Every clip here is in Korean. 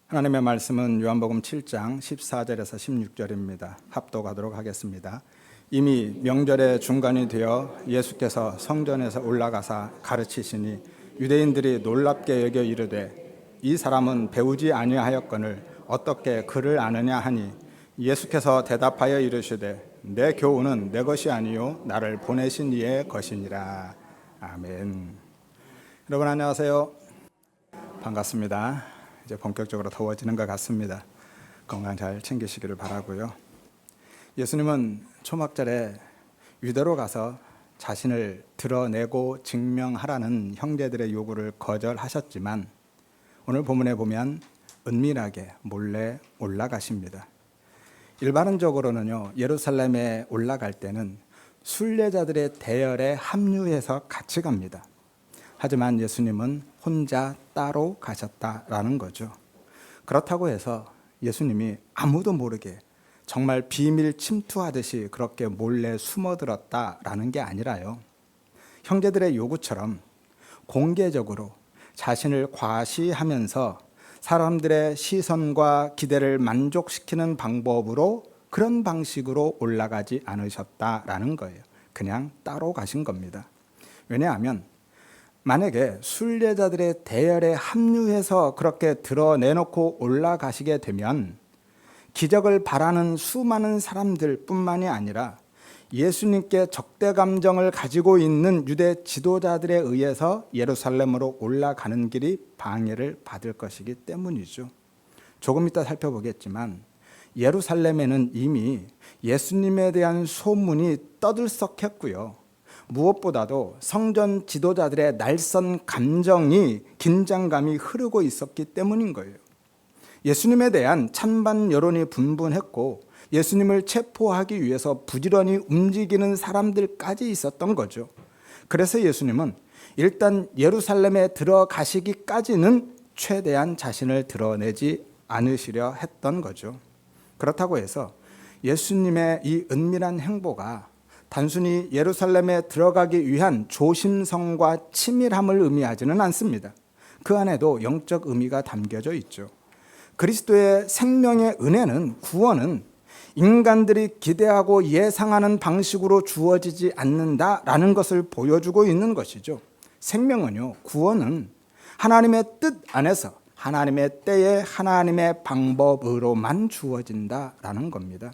하나님의 말씀은 요한복음 7장 14절에서 16절입니다. 합독하도록 하겠습니다. 이미 명절의 중간이 되어 예수께서 성전에서 올라가사 가르치시니 유대인들이 놀랍게 여겨 이르되 이 사람은 배우지 아니하였거늘 어떻게 그를 아느냐 하니 예수께서 대답하여 이르시되 내 교훈은 내 것이 아니요 나를 보내신 이의 것이니라. 아멘. 여러분 안녕하세요. 반갑습니다. 이제 본격적으로 더워지는 것 같습니다. 건강 잘 챙기시기를 바라고요. 예수님은 초막절에 유대로 가서 자신을 드러내고 증명하라는 형제들의 요구를 거절하셨지만 오늘 본문에 보면 은밀하게 몰래 올라가십니다. 일반적으로는요, 예루살렘에 올라갈 때는 순례자들의 대열에 합류해서 같이 갑니다. 하지만 예수님은 혼자 따로 가셨다라는 거죠. 그렇다고 해서 예수님이 아무도 모르게 정말 비밀 침투하듯이 그렇게 몰래 숨어들었다라는 게 아니라요, 형제들의 요구처럼 공개적으로 자신을 과시하면서 사람들의 시선과 기대를 만족시키는 방법으로 그런 방식으로 올라가지 않으셨다라는 거예요. 그냥 따로 가신 겁니다. 왜냐하면 만약에 순례자들의 대열에 합류해서 그렇게 드러내놓고 올라가시게 되면 기적을 바라는 수많은 사람들 뿐만이 아니라 예수님께 적대 감정을 가지고 있는 유대 지도자들에 의해서 예루살렘으로 올라가는 길이 방해를 받을 것이기 때문이죠. 조금 이따 살펴보겠지만 예루살렘에는 이미 예수님에 대한 소문이 떠들썩했고요. 무엇보다도 성전 지도자들의 날선 감정이, 긴장감이 흐르고 있었기 때문인 거예요. 예수님에 대한 찬반 여론이 분분했고 예수님을 체포하기 위해서 부지런히 움직이는 사람들까지 있었던 거죠. 그래서 예수님은 일단 예루살렘에 들어가시기까지는 최대한 자신을 드러내지 않으시려 했던 거죠. 그렇다고 해서 예수님의 이 은밀한 행보가 단순히 예루살렘에 들어가기 위한 조심성과 치밀함을 의미하지는 않습니다. 그 안에도 영적 의미가 담겨져 있죠. 그리스도의 생명의 은혜는, 구원은 인간들이 기대하고 예상하는 방식으로 주어지지 않는다라는 것을 보여주고 있는 것이죠. 생명은요, 구원은 하나님의 뜻 안에서 하나님의 때에 하나님의 방법으로만 주어진다라는 겁니다.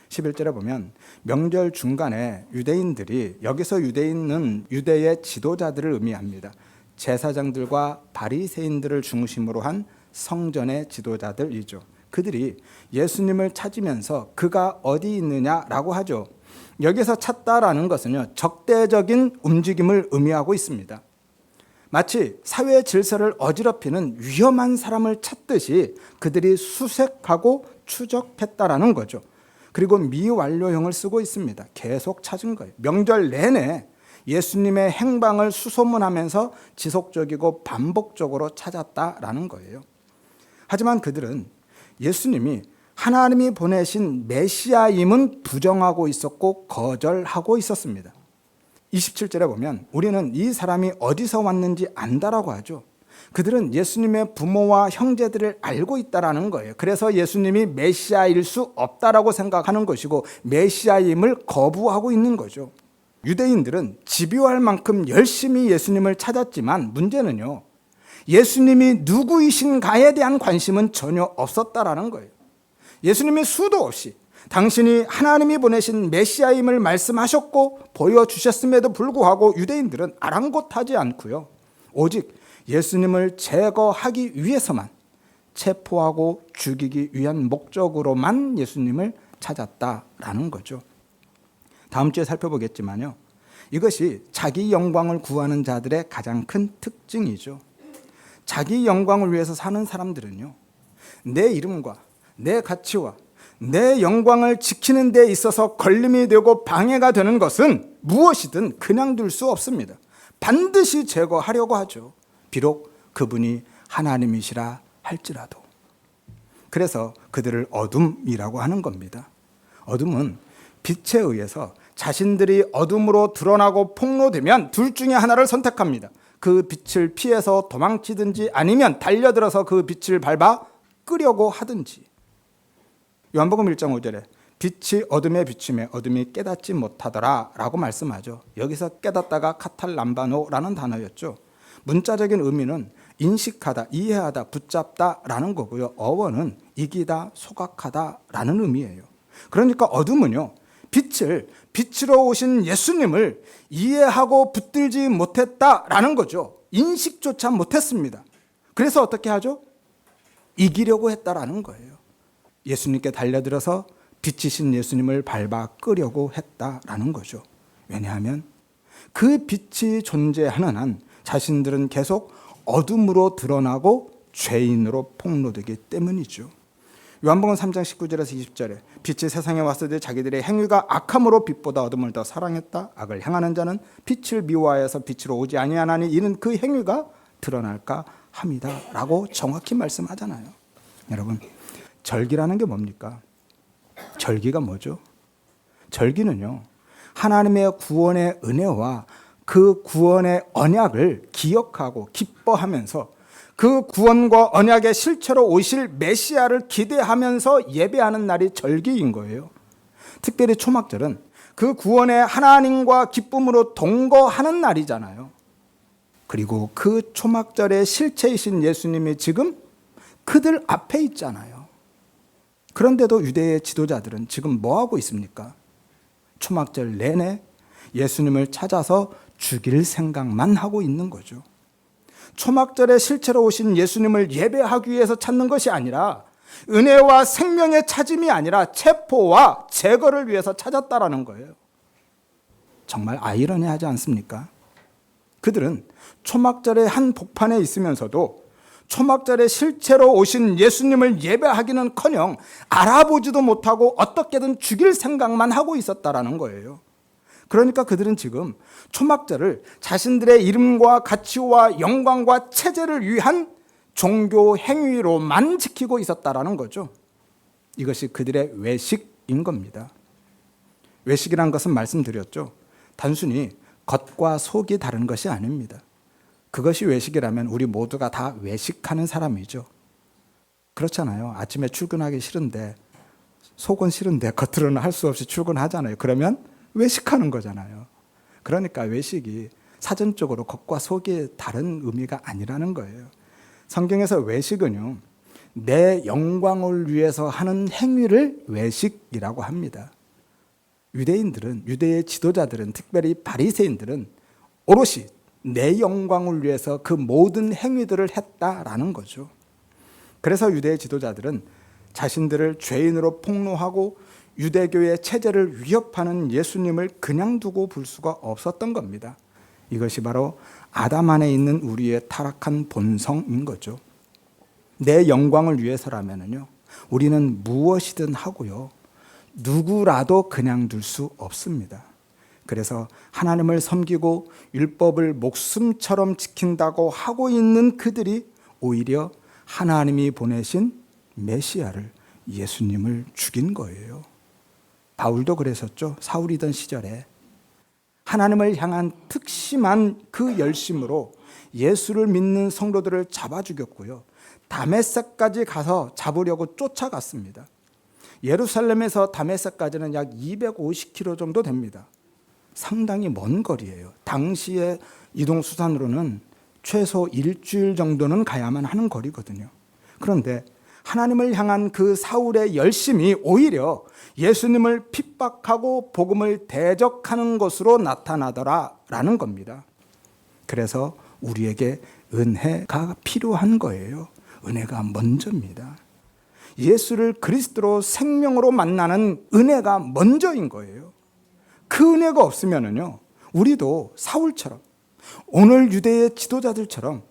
11절에 보면 명절 중간에 유대인들이, 여기서 유대인은 유대의 지도자들을 의미합니다. 제사장들과 바리새인들을 중심으로 한 성전의 지도자들이죠. 그들이 예수님을 찾으면서 그가 어디 있느냐라고 하죠. 여기서 찾다라는 것은요, 적대적인 움직임을 의미하고 있습니다. 마치 사회 질서를 어지럽히는 위험한 사람을 찾듯이 그들이 수색하고 추적했다라는 거죠. 그리고 미완료형을 쓰고 있습니다. 계속 찾은 거예요. 명절 내내 예수님의 행방을 수소문하면서 지속적이고 반복적으로 찾았다라는 거예요. 하지만 그들은 예수님이 하나님이 보내신 메시아임은 부정하고 있었고 거절하고 있었습니다. 27절에 보면 우리는 이 사람이 어디서 왔는지 안다라고 하죠. 그들은 예수님의 부모와 형제들을 알고 있다라는 거예요. 그래서 예수님이 메시아일 수 없다라고 생각하는 것이고 메시아임을 거부하고 있는 거죠. 유대인들은 집요할 만큼 열심히 예수님을 찾았지만 문제는요, 예수님이 누구이신가에 대한 관심은 전혀 없었다라는 거예요. 예수님이 수도 없이 당신이 하나님이 보내신 메시아임을 말씀하셨고 보여주셨음에도 불구하고 유대인들은 아랑곳하지 않고요, 오직 예수님을 제거하기 위해서만, 체포하고 죽이기 위한 목적으로만 예수님을 찾았다라는 거죠. 다음 주에 살펴보겠지만요, 이것이 자기 영광을 구하는 자들의 가장 큰 특징이죠. 자기 영광을 위해서 사는 사람들은요, 내 이름과 내 가치와 내 영광을 지키는 데 있어서 걸림이 되고 방해가 되는 것은 무엇이든 그냥 둘 수 없습니다. 반드시 제거하려고 하죠. 비록 그분이 하나님이시라 할지라도. 그래서 그들을 어둠이라고 하는 겁니다. 어둠은 빛에 의해서 자신들이 어둠으로 드러나고 폭로되면 둘 중에 하나를 선택합니다. 그 빛을 피해서 도망치든지 아니면 달려들어서 그 빛을 밟아 끄려고 하든지. 요한복음 1장 5절에 빛이 어둠에 비추매 어둠이 깨닫지 못하더라 라고 말씀하죠. 여기서 깨닫다가 카탈람바노라는 단어였죠. 문자적인 의미는 인식하다, 이해하다, 붙잡다 라는 거고요. 어원은 이기다, 소각하다 라는 의미예요. 그러니까 어둠은요, 빛으로 오신 예수님을 이해하고 붙들지 못했다라는 거죠. 인식조차 못했습니다. 그래서 어떻게 하죠? 이기려고 했다라는 거예요. 예수님께 달려들어서 빛이신 예수님을 밟아 끄려고 했다라는 거죠. 왜냐하면 그 빛이 존재하는 한 자신들은 계속 어둠으로 드러나고 죄인으로 폭로되기 때문이죠. 요한복음 3장 19절에서 20절에 빛이 세상에 왔으되 자기들의 행위가 악함으로 빛보다 어둠을 더 사랑했다. 악을 행하는 자는 빛을 미워하여서 빛으로 오지 아니하나니 이는 그 행위가 드러날까 함이다 라고 정확히 말씀하잖아요. 여러분, 절기라는 게 뭡니까? 절기가 뭐죠? 절기는요, 하나님의 구원의 은혜와 그 구원의 언약을 기억하고 기뻐하면서 그 구원과 언약의 실체로 오실 메시아를 기대하면서 예배하는 날이 절기인 거예요. 특별히 초막절은 그 구원의 하나님과 기쁨으로 동거하는 날이잖아요. 그리고 그 초막절의 실체이신 예수님이 지금 그들 앞에 있잖아요. 그런데도 유대의 지도자들은 지금 뭐 하고 있습니까? 초막절 내내 예수님을 찾아서 죽일 생각만 하고 있는 거죠. 초막절에 실제로 오신 예수님을 예배하기 위해서 찾는 것이 아니라 은혜와 생명의 찾음이 아니라 체포와 제거를 위해서 찾았다라는 거예요. 정말 아이러니하지 않습니까? 그들은 초막절의 한 복판에 있으면서도 초막절에 실제로 오신 예수님을 예배하기는커녕 알아보지도 못하고 어떻게든 죽일 생각만 하고 있었다라는 거예요. 그러니까 그들은 지금 초막절을 자신들의 이름과 가치와 영광과 체제를 위한 종교 행위로만 지키고 있었다라는 거죠. 이것이 그들의 외식인 겁니다. 외식이란 것은 말씀드렸죠. 단순히 겉과 속이 다른 것이 아닙니다. 그것이 외식이라면 우리 모두가 다 외식하는 사람이죠. 그렇잖아요. 아침에 출근하기 싫은데 속은 싫은데 겉으로는 할 수 없이 출근하잖아요. 그러면 외식하는 거잖아요. 그러니까 외식이 사전적으로 겉과 속이 다른 의미가 아니라는 거예요. 성경에서 외식은요, 내 영광을 위해서 하는 행위를 외식이라고 합니다. 유대의 지도자들은, 특별히 바리새인들은 오롯이 내 영광을 위해서 그 모든 행위들을 했다라는 거죠. 그래서 유대의 지도자들은 자신들을 죄인으로 폭로하고 유대교의 체제를 위협하는 예수님을 그냥 두고 볼 수가 없었던 겁니다. 이것이 바로 아담 안에 있는 우리의 타락한 본성인 거죠. 내 영광을 위해서라면요, 우리는 무엇이든 하고요, 누구라도 그냥 둘 수 없습니다. 그래서 하나님을 섬기고 율법을 목숨처럼 지킨다고 하고 있는 그들이 오히려 하나님이 보내신 메시아를, 예수님을 죽인 거예요. 바울도 그랬었죠. 사울이던 시절에 하나님을 향한 특심한 그 열심으로 예수를 믿는 성도들을 잡아 죽였고요, 다메섹까지 가서 잡으려고 쫓아갔습니다. 예루살렘에서 다메섹까지는 약 250km 정도 됩니다. 상당히 먼 거리예요. 당시의 이동수단으로는 최소 일주일 정도는 가야만 하는 거리거든요. 그런데 하나님을 향한 그 사울의 열심이 오히려 예수님을 핍박하고 복음을 대적하는 것으로 나타나더라라는 겁니다. 그래서 우리에게 은혜가 필요한 거예요. 은혜가 먼저입니다. 예수를 그리스도로 생명으로 만나는 은혜가 먼저인 거예요. 그 은혜가 없으면요, 우리도 사울처럼, 오늘 유대의 지도자들처럼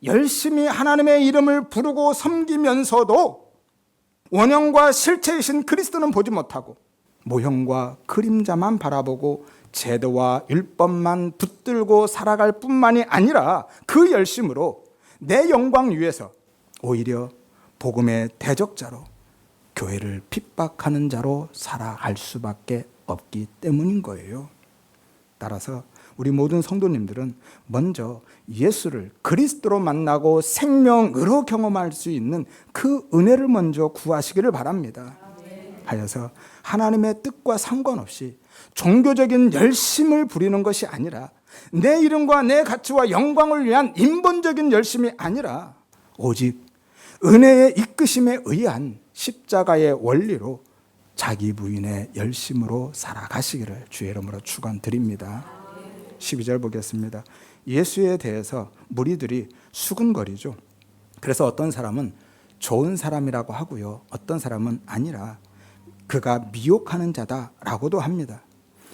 열심히 하나님의 이름을 부르고 섬기면서도 원형과 실체이신 그리스도는 보지 못하고 모형과 그림자만 바라보고 제도와 율법만 붙들고 살아갈 뿐만이 아니라 그 열심으로 내 영광 위해서 오히려 복음의 대적자로, 교회를 핍박하는 자로 살아갈 수밖에 없기 때문인 거예요. 따라서 우리 모든 성도님들은 먼저 예수를 그리스도로 만나고 생명으로 경험할 수 있는 그 은혜를 먼저 구하시기를 바랍니다. 하여서 하나님의 뜻과 상관없이 종교적인 열심을 부리는 것이 아니라 내 이름과 내 가치와 영광을 위한 인본적인 열심이 아니라 오직 은혜의 이끄심에 의한 십자가의 원리로 자기 부인의 열심으로 살아가시기를 주의 이름으로 축원드립니다. 12절 보겠습니다. 예수에 대해서 무리들이 수군거리죠. 그래서 어떤 사람은 좋은 사람이라고 하고요, 어떤 사람은 아니라 그가 미혹하는 자다라고도 합니다.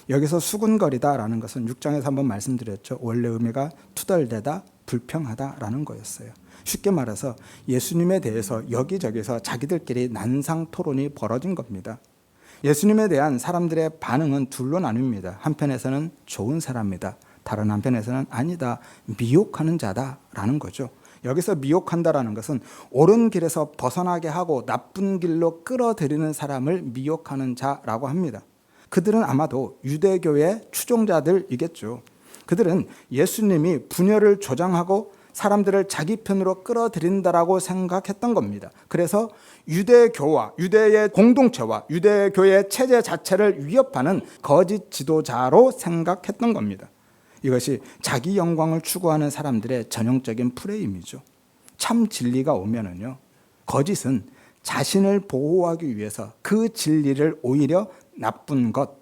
여기서 수군거리다라는 것은 6장에서 한번 말씀드렸죠. 원래 의미가 투덜대다, 불평하다라는 거였어요. 쉽게 말해서 예수님에 대해서 여기저기서 자기들끼리 난상 토론이 벌어진 겁니다. 예수님에 대한 사람들의 반응은 둘로 나뉩니다. 한편에서는 좋은 사람이다, 다른 한편에서는 아니다, 미혹하는 자다라는 거죠. 여기서 미혹한다라는 것은 옳은 길에서 벗어나게 하고 나쁜 길로 끌어들이는 사람을 미혹하는 자라고 합니다. 그들은 아마도 유대교의 추종자들이겠죠. 그들은 예수님이 분열을 조장하고 사람들을 자기 편으로 끌어들인다라고 생각했던 겁니다. 그래서 유대교와 유대의 공동체와 유대교의 체제 자체를 위협하는 거짓 지도자로 생각했던 겁니다. 이것이 자기 영광을 추구하는 사람들의 전형적인 프레임이죠. 참 진리가 오면은요, 거짓은 자신을 보호하기 위해서 그 진리를 오히려 나쁜 것,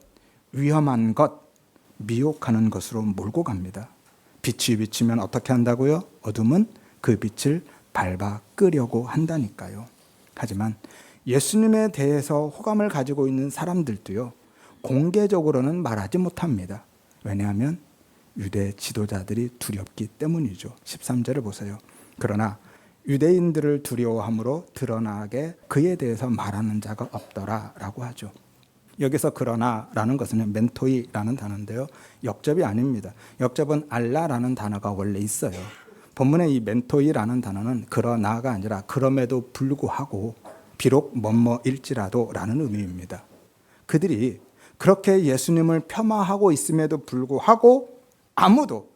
위험한 것, 미혹하는 것으로 몰고 갑니다. 빛이 비치면 어떻게 한다고요? 어둠은 그 빛을 밟아 끄려고 한다니까요. 하지만 예수님에 대해서 호감을 가지고 있는 사람들도요, 공개적으로는 말하지 못합니다. 왜냐하면 유대 지도자들이 두렵기 때문이죠. 13절을 보세요. 그러나 유대인들을 두려워함으로 드러나게 그에 대해서 말하는 자가 없더라 라고 하죠. 여기서 그러나라는 것은 멘토이라는 단어인데요, 역접이 아닙니다. 역접은 알라라는 단어가 원래 있어요. 본문의 이 멘토이라는 단어는 그러나가 아니라 그럼에도 불구하고 비록 뭐뭐일지라도 라는 의미입니다. 그들이 그렇게 예수님을 폄하하고 있음에도 불구하고 아무도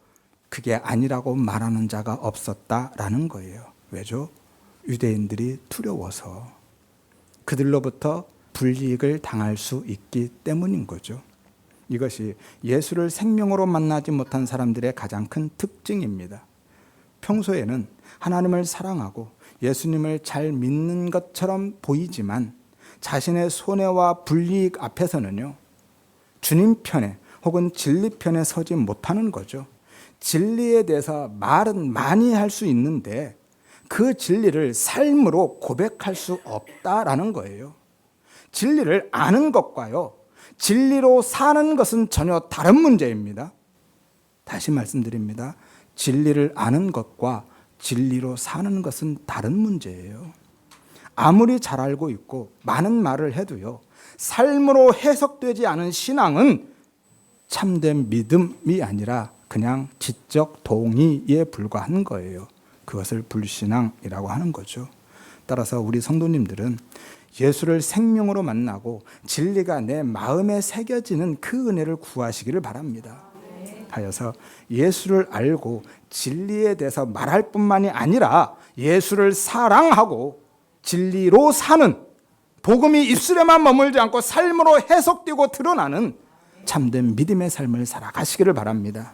그게 아니라고 말하는 자가 없었다라는 거예요. 왜죠? 유대인들이 두려워서, 그들로부터 불이익을 당할 수 있기 때문인 거죠. 이것이 예수를 생명으로 만나지 못한 사람들의 가장 큰 특징입니다. 평소에는 하나님을 사랑하고 예수님을 잘 믿는 것처럼 보이지만 자신의 손해와 불이익 앞에서는요, 주님 편에 혹은 진리 편에 서지 못하는 거죠. 진리에 대해서 말은 많이 할 수 있는데 그 진리를 삶으로 고백할 수 없다라는 거예요. 진리를 아는 것과요, 진리로 사는 것은 전혀 다른 문제입니다. 다시 말씀드립니다. 진리를 아는 것과 진리로 사는 것은 다른 문제예요. 아무리 잘 알고 있고 많은 말을 해도요, 삶으로 해석되지 않은 신앙은 참된 믿음이 아니라 그냥 지적 동의에 불과한 거예요. 그것을 불신앙이라고 하는 거죠. 따라서 우리 성도님들은 예수를 생명으로 만나고 진리가 내 마음에 새겨지는 그 은혜를 구하시기를 바랍니다. 하여서 예수를 알고 진리에 대해서 말할 뿐만이 아니라 예수를 사랑하고 진리로 사는, 복음이 입술에만 머물지 않고 삶으로 해석되고 드러나는 참된 믿음의 삶을 살아가시기를 바랍니다.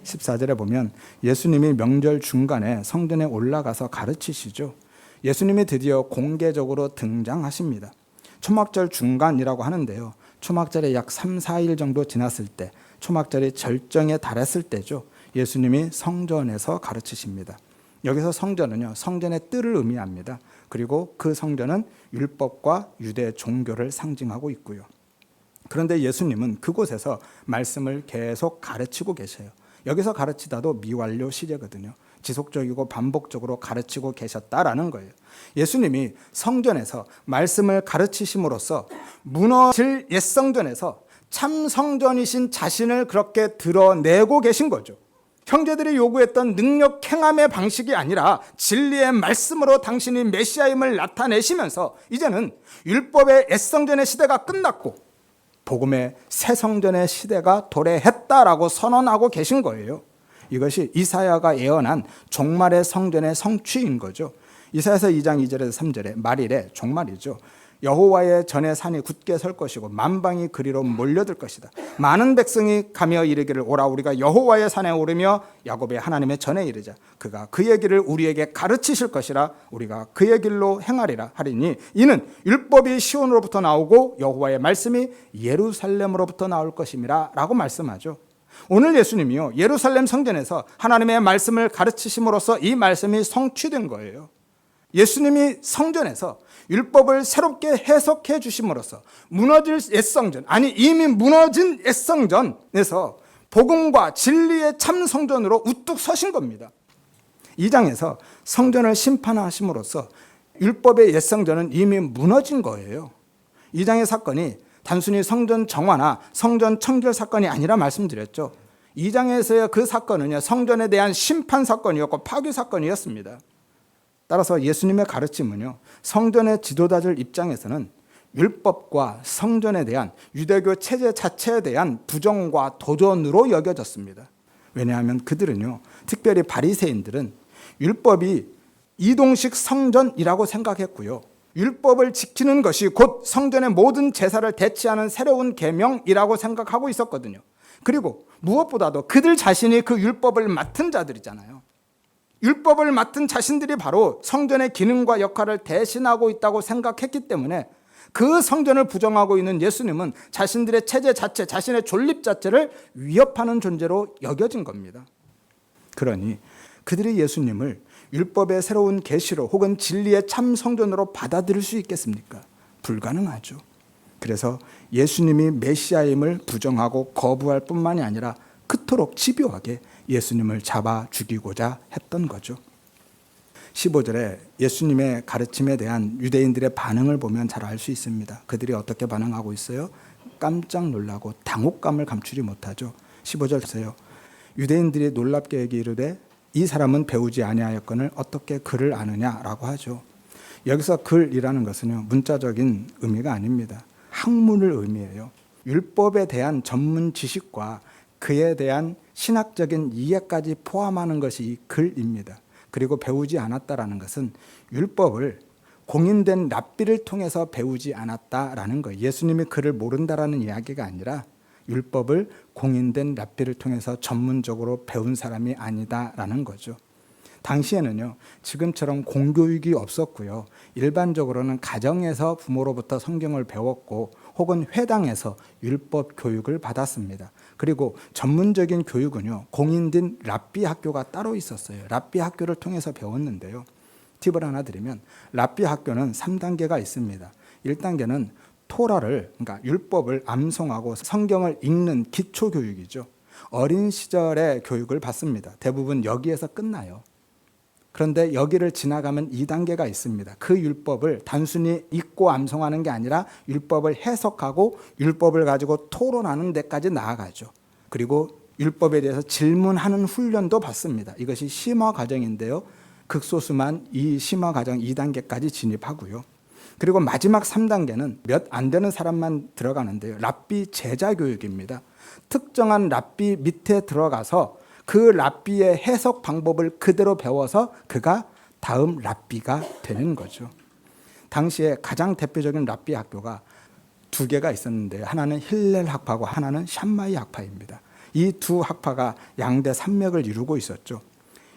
14절에 보면 예수님이 명절 중간에 성전에 올라가서 가르치시죠. 예수님이 드디어 공개적으로 등장하십니다. 초막절 중간이라고 하는데요, 초막절에 약 3, 4일 정도 지났을 때, 초막절이 절정에 달했을 때죠, 예수님이 성전에서 가르치십니다. 여기서 성전은요, 성전의 뜰을 의미합니다. 그리고 그 성전은 율법과 유대 종교를 상징하고 있고요. 그런데 예수님은 그곳에서 말씀을 계속 가르치고 계셔요. 여기서 가르치다도 미완료 시제거든요. 지속적이고 반복적으로 가르치고 계셨다라는 거예요. 예수님이 성전에서 말씀을 가르치심으로써 무너질 옛 성전에서 참 성전이신 자신을 그렇게 드러내고 계신 거죠. 형제들이 요구했던 능력 행함의 방식이 아니라 진리의 말씀으로 당신이 메시아임을 나타내시면서 이제는 율법의 옛 성전의 시대가 끝났고 복음의 새 성전의 시대가 도래했다라고 선언하고 계신 거예요. 이것이 이사야가 예언한 종말의 성전의 성취인 거죠. 이사야서 2장 2절에서 3절에 말일에 종말이죠. 여호와의 전에 산이 굳게 설 것이고 만방이 그리로 몰려들 것이다. 많은 백성이 가며 이르기를 오라 우리가 여호와의 산에 오르며 야곱의 하나님의 전에 이르자. 그가 그의 길을 우리에게 가르치실 것이라 우리가 그의 길로 행하리라 하리니 이는 율법이 시온으로부터 나오고 여호와의 말씀이 예루살렘으로부터 나올 것임이라 라고 말씀하죠. 오늘 예수님이요 예루살렘 성전에서 하나님의 말씀을 가르치심으로써 이 말씀이 성취된 거예요. 예수님이 성전에서 율법을 새롭게 해석해 주심으로써 무너질 옛성전, 아니 이미 무너진 옛성전에서 복음과 진리의 참 성전으로 우뚝 서신 겁니다. 2장에서 성전을 심판하심으로써 율법의 옛성전은 이미 무너진 거예요. 2장의 사건이 단순히 성전 정화나 성전 청결 사건이 아니라 말씀드렸죠. 2장에서의 그 사건은요 성전에 대한 심판 사건이었고 파괴 사건이었습니다. 따라서 예수님의 가르침은요 성전의 지도자들 입장에서는 율법과 성전에 대한 유대교 체제 자체에 대한 부정과 도전으로 여겨졌습니다. 왜냐하면 그들은요 특별히 바리새인들은 율법이 이동식 성전이라고 생각했고요 율법을 지키는 것이 곧 성전의 모든 제사를 대체하는 새로운 계명이라고 생각하고 있었거든요. 그리고 무엇보다도 그들 자신이 그 율법을 맡은 자들이잖아요. 율법을 맡은 자신들이 바로 성전의 기능과 역할을 대신하고 있다고 생각했기 때문에 그 성전을 부정하고 있는 예수님은 자신들의 체제 자체, 자신의 존립 자체를 위협하는 존재로 여겨진 겁니다. 그러니 그들이 예수님을 율법의 새로운 계시로 혹은 진리의 참 성전으로 받아들일 수 있겠습니까? 불가능하죠. 그래서 예수님이 메시아임을 부정하고 거부할 뿐만이 아니라 그토록 집요하게 예수님을 잡아 죽이고자 했던 거죠. 15절에 예수님의 가르침에 대한 유대인들의 반응을 보면 잘 알 수 있습니다. 그들이 어떻게 반응하고 있어요? 깜짝 놀라고 당혹감을 감추지 못하죠. 15절 보세요. 유대인들이 놀랍게 얘기하되 이 사람은 배우지 아니하였거늘 어떻게 글을 아느냐라고 하죠. 여기서 글이라는 것은요 문자적인 의미가 아닙니다. 학문을 의미해요. 율법에 대한 전문 지식과 그에 대한 신학적인 이해까지 포함하는 것이 이 글입니다. 그리고 배우지 않았다라는 것은 율법을 공인된 랍비를 통해서 배우지 않았다라는 거예요. 예수님이 글을 모른다라는 이야기가 아니라 율법을 공인된 랍비를 통해서 전문적으로 배운 사람이 아니다라는 거죠. 당시에는요 지금처럼 공교육이 없었고요 일반적으로는 가정에서 부모로부터 성경을 배웠고 혹은 회당에서 율법 교육을 받았습니다. 그리고 전문적인 교육은요 공인된 랍비 학교가 따로 있었어요. 랍비 학교를 통해서 배웠는데요 팁을 하나 드리면 랍비 학교는 3단계가 있습니다. 1단계는 토라를 그러니까 율법을 암송하고 성경을 읽는 기초 교육이죠. 어린 시절에 교육을 받습니다. 대부분 여기에서 끝나요. 그런데 여기를 지나가면 2단계가 있습니다. 그 율법을 단순히 읽고 암송하는 게 아니라 율법을 해석하고 율법을 가지고 토론하는 데까지 나아가죠. 그리고 율법에 대해서 질문하는 훈련도 받습니다. 이것이 심화 과정인데요. 극소수만 이 심화 과정 2단계까지 진입하고요. 그리고 마지막 3단계는 몇 안 되는 사람만 들어가는데요. 랍비 제자 교육입니다. 특정한 랍비 밑에 들어가서 그 랍비의 해석 방법을 그대로 배워서 그가 다음 랍비가 되는 거죠. 당시에 가장 대표적인 랍비 학교가 2개가 있었는데요. 하나는 힐렐 학파고 하나는 샴마이 학파입니다. 이 두 학파가 양대 산맥을 이루고 있었죠.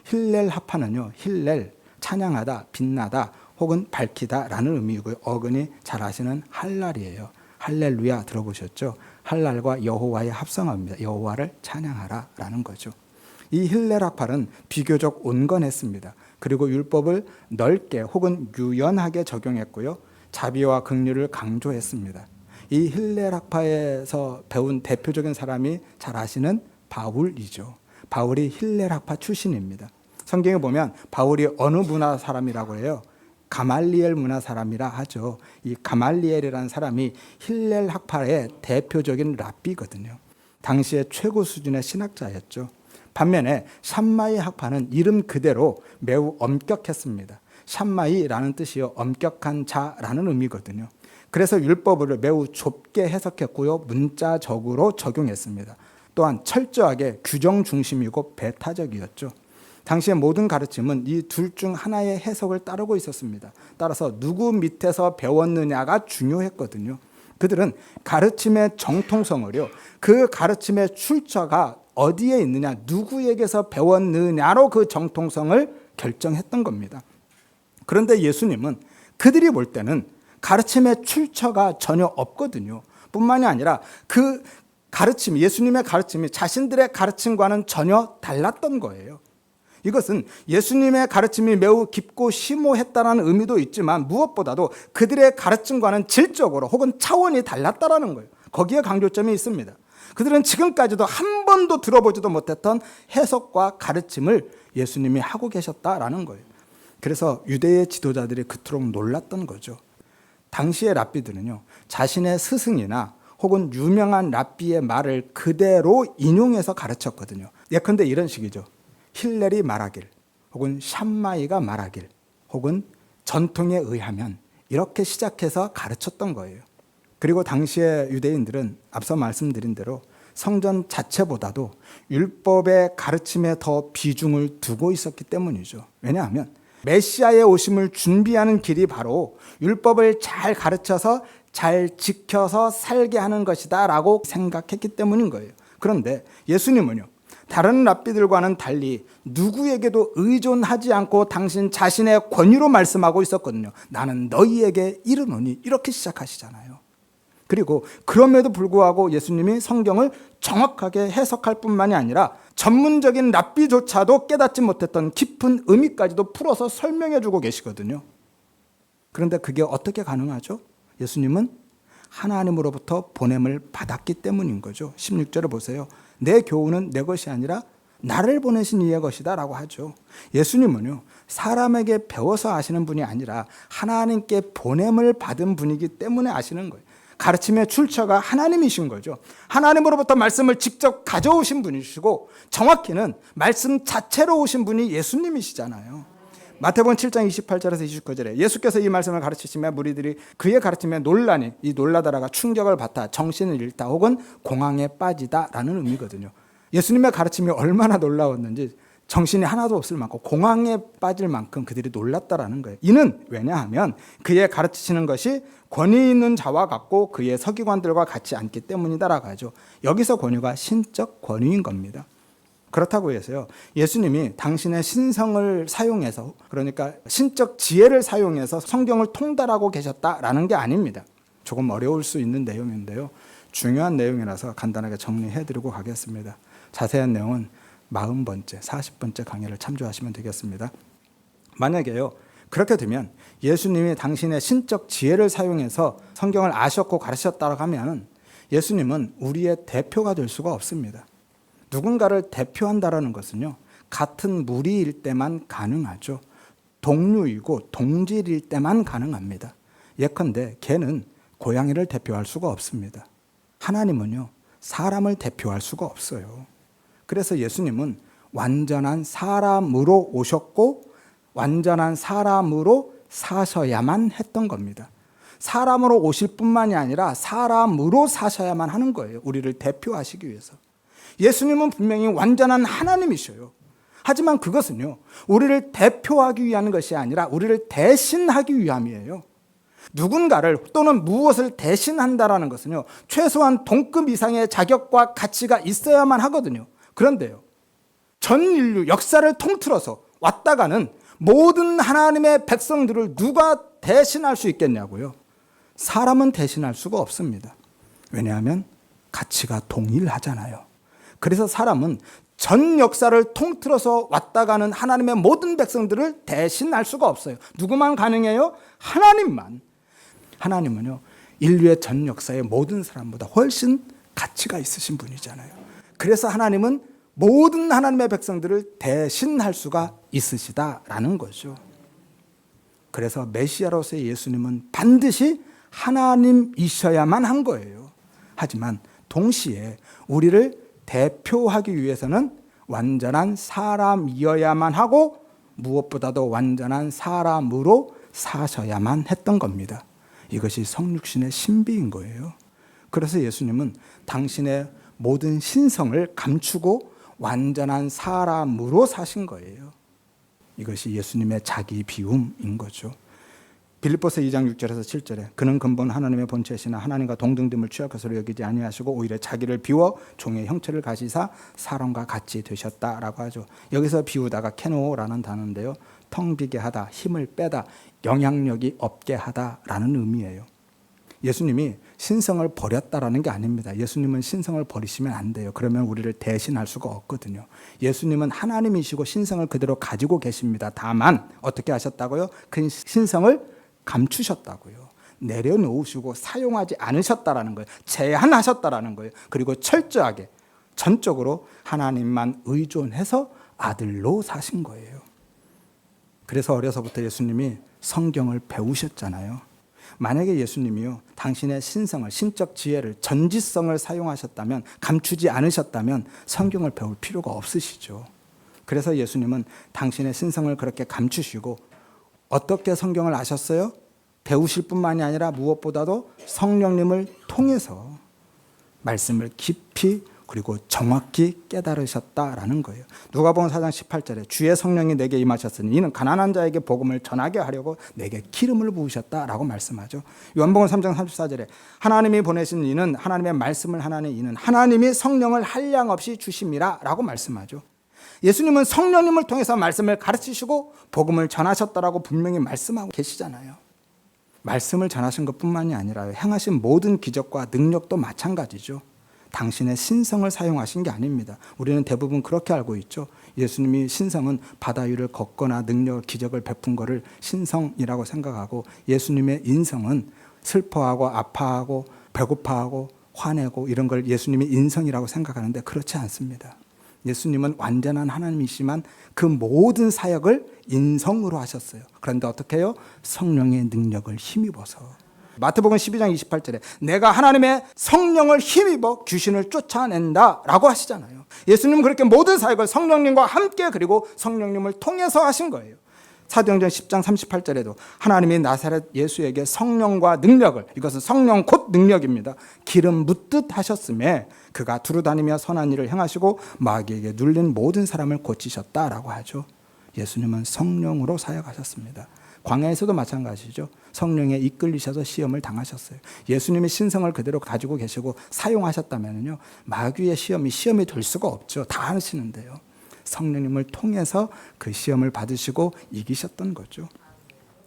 힐렐 학파는요. 힐렐, 찬양하다, 빛나다 혹은 밝히다라는 의미이고요. 어근이 잘 아시는 할랄이에요. 할렐루야 들어보셨죠? 할랄과 여호와의 합성어입니다. 여호와를 찬양하라라는 거죠. 이 힐렐 학파는 비교적 온건했습니다. 그리고 율법을 넓게 혹은 유연하게 적용했고요. 자비와 긍휼을 강조했습니다. 이 힐렐 학파에서 배운 대표적인 사람이 잘 아시는 바울이죠. 바울이 힐렐 학파 출신입니다. 성경에 보면 바울이 어느 문화 사람이라고 해요? 가말리엘 문화 사람이라 하죠. 이 가말리엘이라는 사람이 힐렐 학파의 대표적인 랍비거든요. 당시의 최고 수준의 신학자였죠. 반면에 샴마이 학파는 이름 그대로 매우 엄격했습니다. 샴마이라는 뜻이요 엄격한 자라는 의미거든요. 그래서 율법을 매우 좁게 해석했고요. 문자적으로 적용했습니다. 또한 철저하게 규정 중심이고 배타적이었죠. 당시의 모든 가르침은 이 둘 중 하나의 해석을 따르고 있었습니다. 따라서 누구 밑에서 배웠느냐가 중요했거든요. 그들은 가르침의 정통성을요, 그 가르침의 출처가 어디에 있느냐, 누구에게서 배웠느냐로 그 정통성을 결정했던 겁니다. 그런데 예수님은 그들이 볼 때는 가르침의 출처가 전혀 없거든요. 뿐만이 아니라 그 가르침, 예수님의 가르침이 자신들의 가르침과는 전혀 달랐던 거예요. 이것은 예수님의 가르침이 매우 깊고 심오했다는 의미도 있지만 무엇보다도 그들의 가르침과는 질적으로 혹은 차원이 달랐다는 거예요. 거기에 강조점이 있습니다. 그들은 지금까지도 한 번도 들어보지도 못했던 해석과 가르침을 예수님이 하고 계셨다라는 거예요. 그래서 유대의 지도자들이 그토록 놀랐던 거죠. 당시의 랍비들은요, 자신의 스승이나 혹은 유명한 랍비의 말을 그대로 인용해서 가르쳤거든요. 예컨대 이런 식이죠. 힐렐이 말하길, 혹은 샴마이가 말하길, 혹은 전통에 의하면, 이렇게 시작해서 가르쳤던 거예요. 그리고 당시의 유대인들은 앞서 말씀드린 대로 성전 자체보다도 율법의 가르침에 더 비중을 두고 있었기 때문이죠. 왜냐하면 메시아의 오심을 준비하는 길이 바로 율법을 잘 가르쳐서 잘 지켜서 살게 하는 것이다 라고 생각했기 때문인 거예요. 그런데 예수님은요, 다른 랍비들과는 달리 누구에게도 의존하지 않고 당신 자신의 권위로 말씀하고 있었거든요. 나는 너희에게 이르노니, 이렇게 시작하시잖아요. 그리고 그럼에도 불구하고 예수님이 성경을 정확하게 해석할 뿐만이 아니라 전문적인 랍비조차도 깨닫지 못했던 깊은 의미까지도 풀어서 설명해 주고 계시거든요. 그런데 그게 어떻게 가능하죠? 예수님은 하나님으로부터 보냄을 받았기 때문인 거죠. 16절을 보세요. 내 교훈은 내 것이 아니라 나를 보내신 이의 것이다 라고 하죠. 예수님은요, 사람에게 배워서 아시는 분이 아니라 하나님께 보냄을 받은 분이기 때문에 아시는 거예요. 가르침의 출처가 하나님이신 거죠. 하나님으로부터 말씀을 직접 가져오신 분이시고 정확히는 말씀 자체로 오신 분이 예수님이시잖아요. 마태복음 7장 28절에서 29절에 예수께서 이 말씀을 가르치시며 무리들이 그의 가르침에 놀라니, 이 놀라다라가 충격을 받아 정신을 잃다 혹은 공황에 빠지다 라는 의미거든요. 예수님의 가르침이 얼마나 놀라웠는지 정신이 하나도 없을 만큼 공황에 빠질 만큼 그들이 놀랐다라는 거예요. 이는 왜냐하면 그의 가르치시는 것이 권위 있는 자와 같고 그의 서기관들과 같지 않기 때문이다라고 하죠. 여기서 권위가 신적 권위인 겁니다. 그렇다고 해서요, 예수님이 당신의 신성을 사용해서, 그러니까 신적 지혜를 사용해서 성경을 통달하고 계셨다라는 게 아닙니다. 조금 어려울 수 있는 내용인데요, 중요한 내용이라서 간단하게 정리해드리고 가겠습니다. 자세한 내용은 40번째, 40번째 강의를 참조하시면 되겠습니다. 만약에요, 그렇게 되면 예수님이 당신의 신적 지혜를 사용해서 성경을 아셨고 가르쳤다고 하면 예수님은 우리의 대표가 될 수가 없습니다. 누군가를 대표한다라는 것은요, 같은 무리일 때만 가능하죠. 동류이고 동질일 때만 가능합니다. 예컨대 개는 고양이를 대표할 수가 없습니다. 하나님은요, 사람을 대표할 수가 없어요. 그래서 예수님은 완전한 사람으로 오셨고 완전한 사람으로 사셔야만 했던 겁니다. 사람으로 오실 뿐만이 아니라 사람으로 사셔야만 하는 거예요. 우리를 대표하시기 위해서. 예수님은 분명히 완전한 하나님이셔요. 하지만 그것은요, 우리를 대표하기 위한 것이 아니라 우리를 대신하기 위함이에요. 누군가를 또는 무엇을 대신한다라는 것은요, 최소한 동급 이상의 자격과 가치가 있어야만 하거든요. 그런데요, 전 인류 역사를 통틀어서 왔다가는 모든 하나님의 백성들을 누가 대신할 수 있겠냐고요? 사람은 대신할 수가 없습니다. 왜냐하면 가치가 동일하잖아요. 그래서 사람은 전 역사를 통틀어서 왔다가는 하나님의 모든 백성들을 대신할 수가 없어요. 누구만 가능해요? 하나님만. 하나님은요, 인류의 전 역사의 모든 사람보다 훨씬 가치가 있으신 분이잖아요. 그래서 하나님은 모든 하나님의 백성들을 대신할 수가 있으시다라는 거죠. 그래서 메시아로서의 예수님은 반드시 하나님이셔야만 한 거예요. 하지만 동시에 우리를 대표하기 위해서는 완전한 사람이어야만 하고 무엇보다도 완전한 사람으로 사셔야만 했던 겁니다. 이것이 성육신의 신비인 거예요. 그래서 예수님은 당신의 모든 신성을 감추고 완전한 사람으로 사신 거예요. 이것이 예수님의 자기 비움인 거죠. 빌립보서 2장 6절에서 7절에 그는 근본 하나님의 본체시나 하나님과 동등됨을 취할 것으로 여기지 아니하시고 오히려 자기를 비워 종의 형체를 가지사 사람과 같이 되셨다라고 하죠. 여기서 비우다가 케노라는 단어인데요. 텅 비게 하다, 힘을 빼다, 영향력이 없게 하다라는 의미예요. 예수님이 신성을 버렸다라는 게 아닙니다. 예수님은 신성을 버리시면 안 돼요. 그러면 우리를 대신할 수가 없거든요. 예수님은 하나님이시고 신성을 그대로 가지고 계십니다. 다만 어떻게 하셨다고요? 그 신성을 감추셨다고요. 내려놓으시고 사용하지 않으셨다라는 거예요. 제한하셨다라는 거예요. 그리고 철저하게 전적으로 하나님만 의존해서 아들로 사신 거예요. 그래서 어려서부터 예수님이 성경을 배우셨잖아요. 만약에 예수님이요, 당신의 신성을, 신적 지혜를, 전지성을 사용하셨다면, 감추지 않으셨다면 성경을 배울 필요가 없으시죠. 그래서 예수님은 당신의 신성을 그렇게 감추시고 어떻게 성경을 아셨어요? 배우실 뿐만이 아니라 무엇보다도 성령님을 통해서 말씀을 깊이 그리고 정확히 깨달으셨다라는 거예요. 누가복음 4장 18절에 주의 성령이 내게 임하셨으니 이는 가난한 자에게 복음을 전하게 하려고 내게 기름을 부으셨다라고 말씀하죠. 요한복음 3장 34절에 하나님이 보내신 이는 하나님의 말씀을 하나는 이는 하나님이 성령을 한량없이 주심이라라고 말씀하죠. 예수님은 성령님을 통해서 말씀을 가르치시고 복음을 전하셨다라고 분명히 말씀하고 계시잖아요. 말씀을 전하신 것뿐만이 아니라 행하신 모든 기적과 능력도 마찬가지죠. 당신의 신성을 사용하신 게 아닙니다. 우리는 대부분 그렇게 알고 있죠. 예수님이 신성은 바다 위를 걷거나 능력, 기적을 베푼 것을 신성이라고 생각하고 예수님의 인성은 슬퍼하고 아파하고 배고파하고 화내고 이런 걸 예수님의 인성이라고 생각하는데 그렇지 않습니다. 예수님은 완전한 하나님이시지만 그 모든 사역을 인성으로 하셨어요. 그런데 어떻게 해요? 성령의 능력을 힘입어서. 마태복음 12장 28절에 내가 하나님의 성령을 힘입어 귀신을 쫓아낸다 라고 하시잖아요. 예수님은 그렇게 모든 사역을 성령님과 함께 그리고 성령님을 통해서 하신 거예요. 사도행전 10장 38절에도 하나님이 나사렛 예수에게 성령과 능력을, 이것은 성령 곧 능력입니다, 기름 묻듯 하셨음에 그가 두루다니며 선한 일을 행하시고 마귀에게 눌린 모든 사람을 고치셨다라고 하죠. 예수님은 성령으로 사역하셨습니다. 광야에서도 마찬가지죠. 성령에 이끌리셔서 시험을 당하셨어요. 예수님이 신성을 그대로 가지고 계시고 사용하셨다면요, 마귀의 시험이 될 수가 없죠. 다 하시는데요. 성령님을 통해서 그 시험을 받으시고 이기셨던 거죠.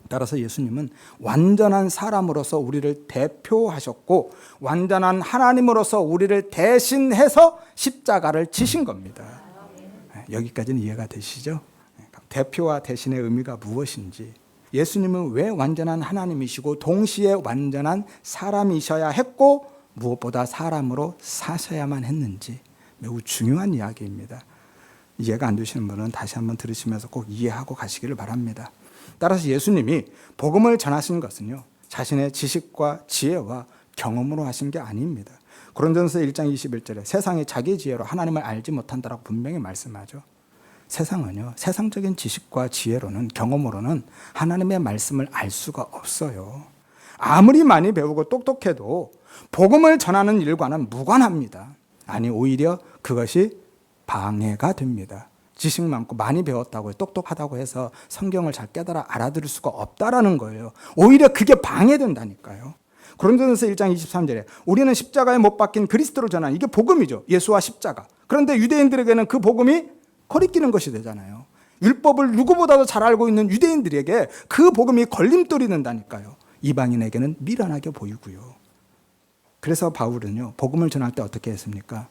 따라서 예수님은 완전한 사람으로서 우리를 대표하셨고 완전한 하나님으로서 우리를 대신해서 십자가를 지신 겁니다. 여기까지는 이해가 되시죠? 대표와 대신의 의미가 무엇인지, 예수님은 왜 완전한 하나님이시고 동시에 완전한 사람이셔야 했고 무엇보다 사람으로 사셔야만 했는지 매우 중요한 이야기입니다. 이해가 안 되시는 분은 다시 한번 들으시면서 꼭 이해하고 가시기를 바랍니다. 따라서 예수님이 복음을 전하신 것은요, 자신의 지식과 지혜와 경험으로 하신 게 아닙니다. 고린도전서 1장 21절에 세상이 자기 지혜로 하나님을 알지 못한다라고 분명히 말씀하죠. 세상은요, 세상적인 지식과 지혜로는, 경험으로는 하나님의 말씀을 알 수가 없어요. 아무리 많이 배우고 똑똑해도 복음을 전하는 일과는 무관합니다. 아니, 오히려 그것이 방해가 됩니다. 지식 많고 많이 배웠다고 똑똑하다고 해서 성경을 잘 깨달아 알아들을 수가 없다라는 거예요. 오히려 그게 방해된다니까요. 고린도전서 1장 23절에 우리는 십자가에 못 박힌 그리스도로 전하는, 이게 복음이죠. 예수와 십자가. 그런데 유대인들에게는 그 복음이 거리끼는 것이 되잖아요. 율법을 누구보다도 잘 알고 있는 유대인들에게 그 복음이 걸림돌이 된다니까요. 이방인에게는 미련하게 보이고요. 그래서 바울은요, 복음을 전할 때 어떻게 했습니까?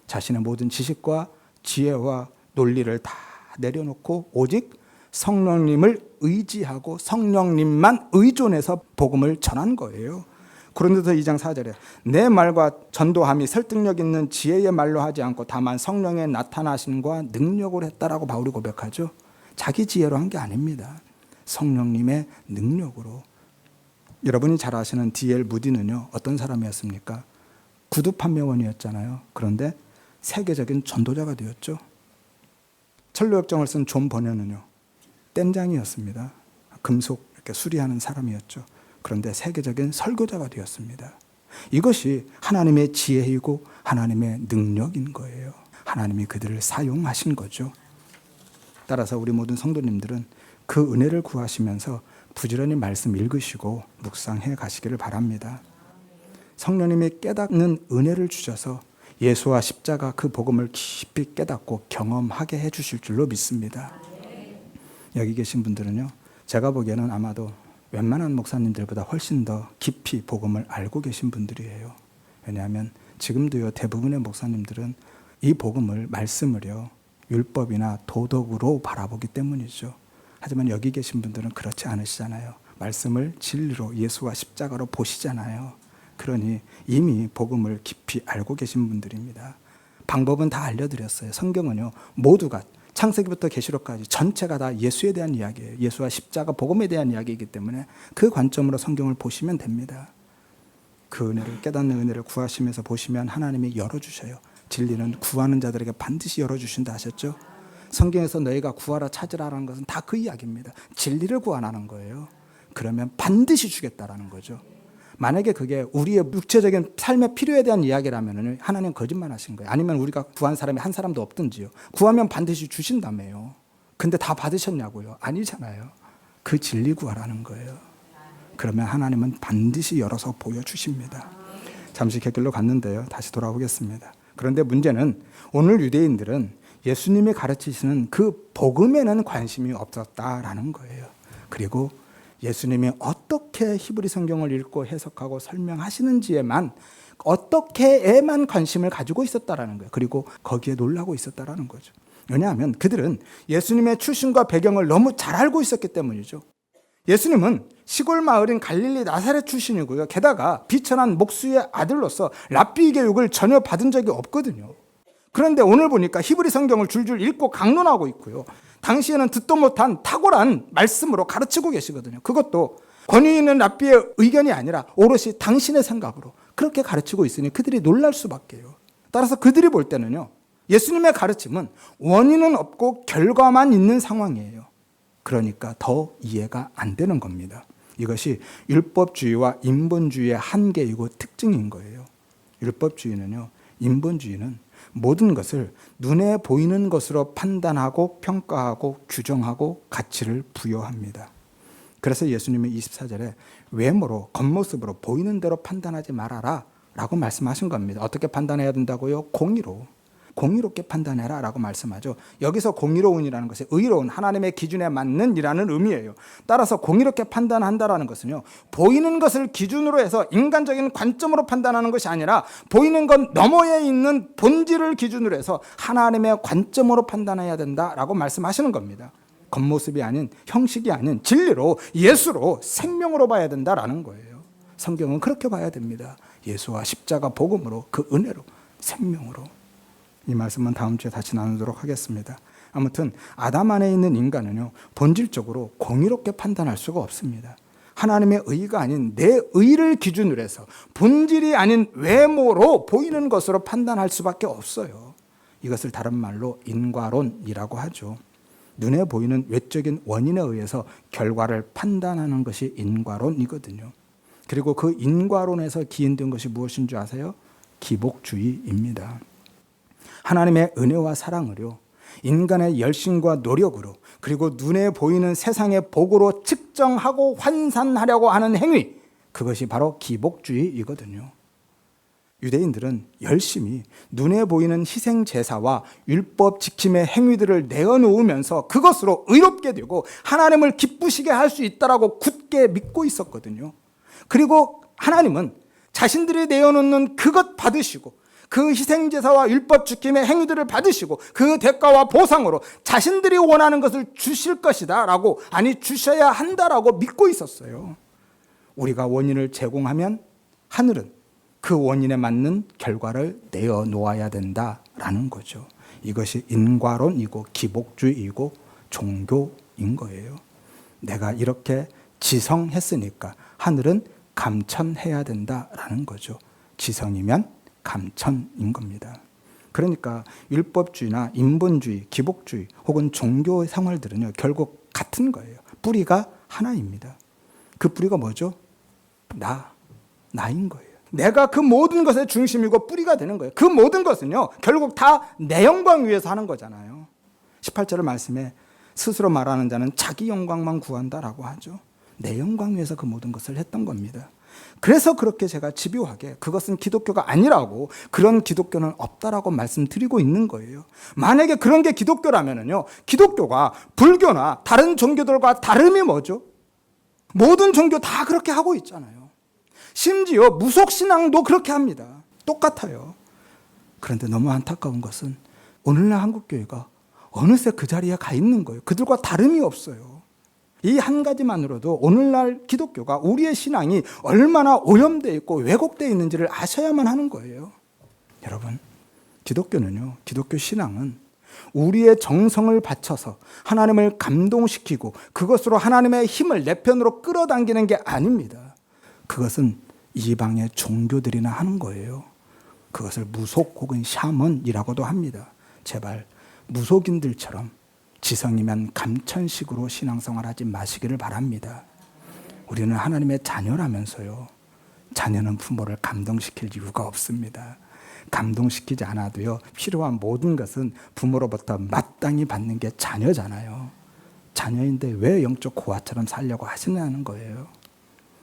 자신의 모든 지식과 지혜와 논리를 다 내려놓고 오직 성령님을 의지하고 성령님만 의존해서 복음을 전한 거예요. 고린도서 2장 4절에 내 말과 전도함이 설득력 있는 지혜의 말로 하지 않고 다만 성령의 나타나심과 능력으로 했다라고 바울이 고백하죠. 자기 지혜로 한 게 아닙니다. 성령님의 능력으로. 여러분이 잘 아시는 D.L. 무디는요, 어떤 사람이었습니까? 구두 판매원이었잖아요. 그런데 세계적인 전도자가 되었죠. 철로역정을 쓴 존 버녀는요, 댐장이었습니다. 금속 이렇게 수리하는 사람이었죠. 그런데 세계적인 설교자가 되었습니다. 이것이 하나님의 지혜이고 하나님의 능력인 거예요. 하나님이 그들을 사용하신 거죠. 따라서 우리 모든 성도님들은 그 은혜를 구하시면서 부지런히 말씀 읽으시고 묵상해 가시기를 바랍니다. 성령님이 깨닫는 은혜를 주셔서 예수와 십자가 그 복음을 깊이 깨닫고 경험하게 해주실 줄로 믿습니다. 여기 계신 분들은요, 제가 보기에는 아마도 웬만한 목사님들보다 훨씬 더 깊이 복음을 알고 계신 분들이에요. 왜냐하면 지금도요, 대부분의 목사님들은 이 복음을, 말씀을요, 율법이나 도덕으로 바라보기 때문이죠. 하지만 여기 계신 분들은 그렇지 않으시잖아요. 말씀을 진리로 예수와 십자가로 보시잖아요. 그러니 이미 복음을 깊이 알고 계신 분들입니다. 방법은 다 알려드렸어요. 성경은요, 모두가 창세기부터 계시록까지 전체가 다 예수에 대한 이야기예요. 예수와 십자가 복음에 대한 이야기이기 때문에 그 관점으로 성경을 보시면 됩니다. 그 은혜를, 깨닫는 은혜를 구하시면서 보시면 하나님이 열어주셔요. 진리는 구하는 자들에게 반드시 열어주신다 하셨죠. 성경에서 너희가 구하라 찾으라는 것은 다 그 이야기입니다. 진리를 구하라는 거예요. 그러면 반드시 주겠다라는 거죠. 만약에 그게 우리의 육체적인 삶의 필요에 대한 이야기라면 하나님 거짓말하신 거예요. 아니면 우리가 구한 사람이 한 사람도 없든지요. 구하면 반드시 주신다며요. 근데 다 받으셨냐고요? 아니잖아요. 그 진리 구하라는 거예요. 그러면 하나님은 반드시 열어서 보여주십니다. 잠시 곁길로 갔는데요, 다시 돌아오겠습니다. 그런데 문제는 오늘 유대인들은 예수님이 가르치시는 그 복음에는 관심이 없었다라는 거예요. 그리고 예수님이 어떻게 히브리 성경을 읽고 해석하고 설명하시는지에만, 어떻게에만 관심을 가지고 있었다라는 거예요. 그리고 거기에 놀라고 있었다라는 거죠. 왜냐하면 그들은 예수님의 출신과 배경을 너무 잘 알고 있었기 때문이죠. 예수님은 시골 마을인 갈릴리 나사렛 출신이고요. 게다가 비천한 목수의 아들로서 랍비 교육을 전혀 받은 적이 없거든요. 그런데 오늘 보니까 히브리 성경을 줄줄 읽고 강론하고 있고요. 당시에는 듣도 못한 탁월한 말씀으로 가르치고 계시거든요. 그것도 권위 있는 랍비의 의견이 아니라 오롯이 당신의 생각으로 그렇게 가르치고 있으니 그들이 놀랄 수밖에요. 따라서 그들이 볼 때는요, 예수님의 가르침은 원인은 없고 결과만 있는 상황이에요. 그러니까 더 이해가 안 되는 겁니다. 이것이 율법주의와 인본주의의 한계이고 특징인 거예요. 율법주의는요, 인본주의는 모든 것을 눈에 보이는 것으로 판단하고 평가하고 규정하고 가치를 부여합니다. 그래서 예수님이 24절에 외모로, 겉모습으로 보이는 대로 판단하지 말아라 라고 말씀하신 겁니다. 어떻게 판단해야 된다고요? 공의롭게 판단해라 라고 말씀하죠. 여기서 공의로운이라는 것이 의로운, 하나님의 기준에 맞는 이라는 의미예요. 따라서 공의롭게 판단한다라는 것은요, 보이는 것을 기준으로 해서 인간적인 관점으로 판단하는 것이 아니라 보이는 것 너머에 있는 본질을 기준으로 해서 하나님의 관점으로 판단해야 된다라고 말씀하시는 겁니다. 겉모습이 아닌, 형식이 아닌 진리로, 예수로, 생명으로 봐야 된다라는 거예요. 성경은 그렇게 봐야 됩니다. 예수와 십자가 복음으로, 그 은혜로, 생명으로. 이 말씀은 다음 주에 다시 나누도록 하겠습니다. 아무튼 아담 안에 있는 인간은요, 본질적으로 공의롭게 판단할 수가 없습니다. 하나님의 의가 아닌 내 의를 기준으로 해서 본질이 아닌 외모로 보이는 것으로 판단할 수밖에 없어요. 이것을 다른 말로 인과론이라고 하죠. 눈에 보이는 외적인 원인에 의해서 결과를 판단하는 것이 인과론이거든요. 그리고 그 인과론에서 기인된 것이 무엇인 줄 아세요? 기복주의입니다. 하나님의 은혜와 사랑으로, 인간의 열심과 노력으로, 그리고 눈에 보이는 세상의 복으로 측정하고 환산하려고 하는 행위, 그것이 바로 기복주의이거든요. 유대인들은 열심히 눈에 보이는 희생 제사와 율법 지킴의 행위들을 내어놓으면서 그것으로 의롭게 되고 하나님을 기쁘시게 할 수 있다라고 굳게 믿고 있었거든요. 그리고 하나님은 자신들이 내어놓는 그것 받으시고 그 희생제사와 율법 지킴의 행위들을 받으시고 그 대가와 보상으로 자신들이 원하는 것을 주실 것이다 라고, 아니 주셔야 한다라고 믿고 있었어요. 우리가 원인을 제공하면 하늘은 그 원인에 맞는 결과를 내어놓아야 된다라는 거죠. 이것이 인과론이고 기복주의이고 종교인 거예요. 내가 이렇게 지성했으니까 하늘은 감천해야 된다라는 거죠. 지성이면 감천인 겁니다. 그러니까 율법주의나 인본주의, 기복주의 혹은 종교 생활들은요, 결국 같은 거예요. 뿌리가 하나입니다. 그 뿌리가 뭐죠? 나인 거예요. 내가 그 모든 것의 중심이고 뿌리가 되는 거예요. 그 모든 것은요, 결국 다 내 영광 위해서 하는 거잖아요. 18절 말씀에 스스로 말하는 자는 자기 영광만 구한다라고 하죠. 내 영광 위해서 그 모든 것을 했던 겁니다. 그래서 그렇게 제가 집요하게 그것은 기독교가 아니라고, 그런 기독교는 없다라고 말씀드리고 있는 거예요. 만약에 그런 게 기독교라면요, 기독교가 불교나 다른 종교들과 다름이 뭐죠? 모든 종교 다 그렇게 하고 있잖아요. 심지어 무속신앙도 그렇게 합니다. 똑같아요. 그런데 너무 안타까운 것은 오늘날 한국교회가 어느새 그 자리에 가 있는 거예요. 그들과 다름이 없어요. 이 한 가지만으로도 오늘날 기독교가, 우리의 신앙이 얼마나 오염되어 있고 왜곡되어 있는지를 아셔야만 하는 거예요. 여러분, 기독교는요, 기독교 신앙은 우리의 정성을 바쳐서 하나님을 감동시키고 그것으로 하나님의 힘을 내 편으로 끌어당기는 게 아닙니다. 그것은 이방의 종교들이나 하는 거예요. 그것을 무속 혹은 샤먼이라고도 합니다. 제발 무속인들처럼 지성이면 감천식으로 신앙생활하지 마시기를 바랍니다. 우리는 하나님의 자녀라면서요, 자녀는 부모를 감동시킬 이유가 없습니다. 감동시키지 않아도요, 필요한 모든 것은 부모로부터 마땅히 받는 게 자녀잖아요. 자녀인데 왜 영적 고아처럼 살려고 하시냐는 거예요.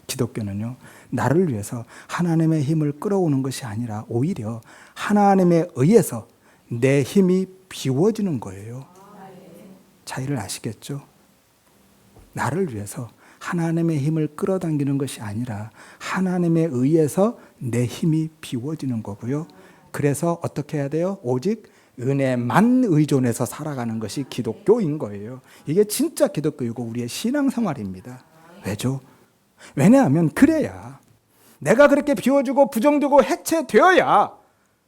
기독교는요, 나를 위해서 하나님의 힘을 끌어오는 것이 아니라 오히려 하나님에 의해서 내 힘이 비워지는 거예요. 차이를 아시겠죠? 나를 위해서 하나님의 힘을 끌어당기는 것이 아니라 하나님에 의해서 내 힘이 비워지는 거고요. 그래서 어떻게 해야 돼요? 오직 은혜만 의존해서 살아가는 것이 기독교인 거예요. 이게 진짜 기독교이고 우리의 신앙생활입니다. 왜죠? 왜냐하면 그래야, 내가 그렇게 비워주고 부정되고 해체되어야,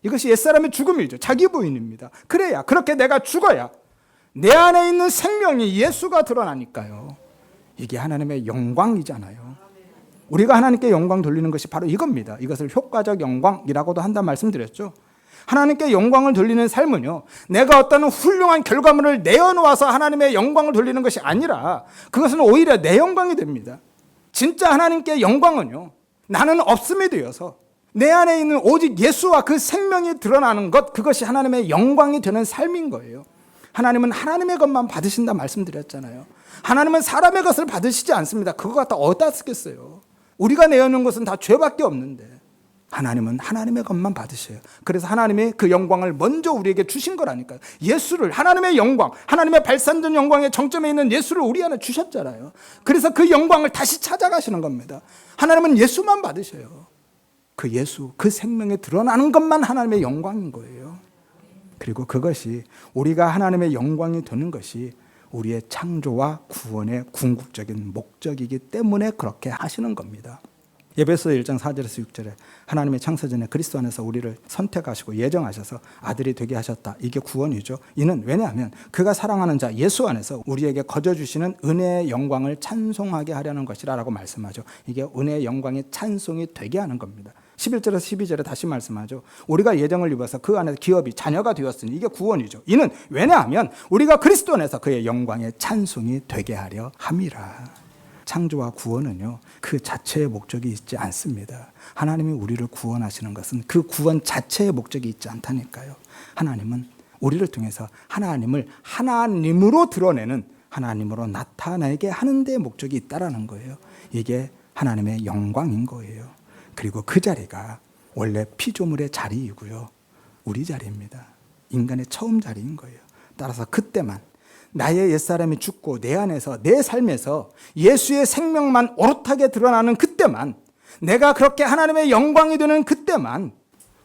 이것이 옛사람의 죽음이죠. 자기 부인입니다. 그래야, 그렇게 내가 죽어야 내 안에 있는 생명이 예수가 드러나니까요. 이게 하나님의 영광이잖아요. 우리가 하나님께 영광 돌리는 것이 바로 이겁니다. 이것을 효과적 영광이라고도 한다 말씀드렸죠. 하나님께 영광을 돌리는 삶은요, 내가 어떤 훌륭한 결과물을 내어놓아서 하나님의 영광을 돌리는 것이 아니라 그것은 오히려 내 영광이 됩니다. 진짜 하나님께 영광은요, 나는 없음이 되어서 내 안에 있는 오직 예수와 그 생명이 드러나는 것, 그것이 하나님의 영광이 되는 삶인 거예요. 하나님은 하나님의 것만 받으신다 말씀드렸잖아요. 하나님은 사람의 것을 받으시지 않습니다. 그거 갖다 어디다 쓰겠어요? 우리가 내어놓은 것은 다 죄밖에 없는데 하나님은 하나님의 것만 받으셔요. 그래서 하나님의 그 영광을 먼저 우리에게 주신 거라니까요. 예수를, 하나님의 영광, 하나님의 발산된 영광의 정점에 있는 예수를 우리 안에 주셨잖아요. 그래서 그 영광을 다시 찾아가시는 겁니다. 하나님은 예수만 받으셔요. 그 예수, 그 생명에 드러나는 것만 하나님의 영광인 거예요. 그리고 그것이, 우리가 하나님의 영광이 되는 것이 우리의 창조와 구원의 궁극적인 목적이기 때문에 그렇게 하시는 겁니다. 에베소 1장 4절에서 6절에 하나님의 창세전에 그리스도 안에서 우리를 선택하시고 예정하셔서 아들이 되게 하셨다. 이게 구원이죠. 이는 왜냐하면 그가 사랑하는 자 예수 안에서 우리에게 거저주시는 은혜의 영광을 찬송하게 하려는 것이라고 말씀하죠. 이게 은혜의 영광이 찬송이 되게 하는 겁니다. 11절에서 12절에 다시 말씀하죠. 우리가 예정을 입어서 그 안에서 기업이 자녀가 되었으니 이게 구원이죠. 이는 왜냐하면 우리가 그리스도 안에서 그의 영광의 찬송이 되게 하려 함이라. 창조와 구원은요, 그 자체의 목적이 있지 않습니다. 하나님이 우리를 구원하시는 것은 그 구원 자체의 목적이 있지 않다니까요. 하나님은 우리를 통해서 하나님을 하나님으로 드러내는, 하나님으로 나타내게 하는 데 목적이 있다라는 거예요. 이게 하나님의 영광인 거예요. 그리고 그 자리가 원래 피조물의 자리이고요, 우리 자리입니다. 인간의 처음 자리인 거예요. 따라서 그때만 나의 옛사람이 죽고 내 안에서, 내 삶에서 예수의 생명만 오롯하게 드러나는 그때만, 내가 그렇게 하나님의 영광이 되는 그때만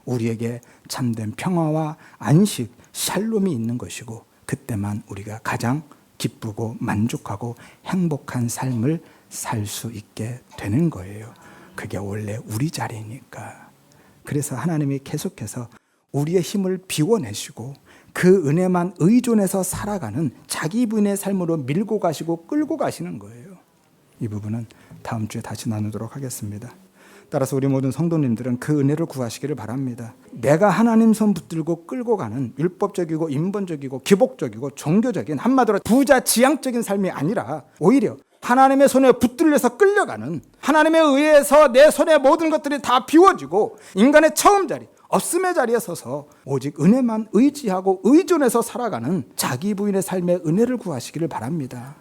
우리에게 참된 평화와 안식, 샬롬이 있는 것이고, 그때만 우리가 가장 기쁘고 만족하고 행복한 삶을 살 수 있게 되는 거예요. 그게 원래 우리 자리니까. 그래서 하나님이 계속해서 우리의 힘을 비워내시고 그 은혜만 의존해서 살아가는 자기 부인의 삶으로 밀고 가시고 끌고 가시는 거예요. 이 부분은 다음 주에 다시 나누도록 하겠습니다. 따라서 우리 모든 성도님들은 그 은혜를 구하시기를 바랍니다. 내가 하나님 손 붙들고 끌고 가는 율법적이고 인본적이고 기복적이고 종교적인, 한마디로 부자 지향적인 삶이 아니라 오히려 하나님의 손에 붙들려서 끌려가는, 하나님에 의해서 내 손에 모든 것들이 다 비워지고 인간의 처음 자리, 없음의 자리에 서서 오직 은혜만 의지하고 의존해서 살아가는 자기 부인의 삶의 은혜를 구하시기를 바랍니다.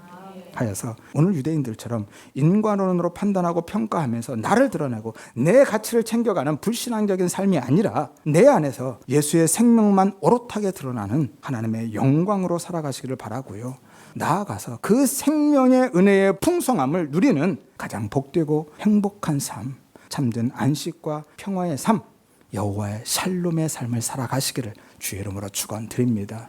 하여서 오늘 유대인들처럼 인간론으로 판단하고 평가하면서 나를 드러내고 내 가치를 챙겨가는 불신앙적인 삶이 아니라 내 안에서 예수의 생명만 오롯하게 드러나는 하나님의 영광으로 살아가시기를 바라고요. 나아가서 그 생명의 은혜의 풍성함을 누리는 가장 복되고 행복한 삶, 참된 안식과 평화의 삶, 여호와의 샬롬의 삶을 살아가시기를 주의 이름으로 축원드립니다.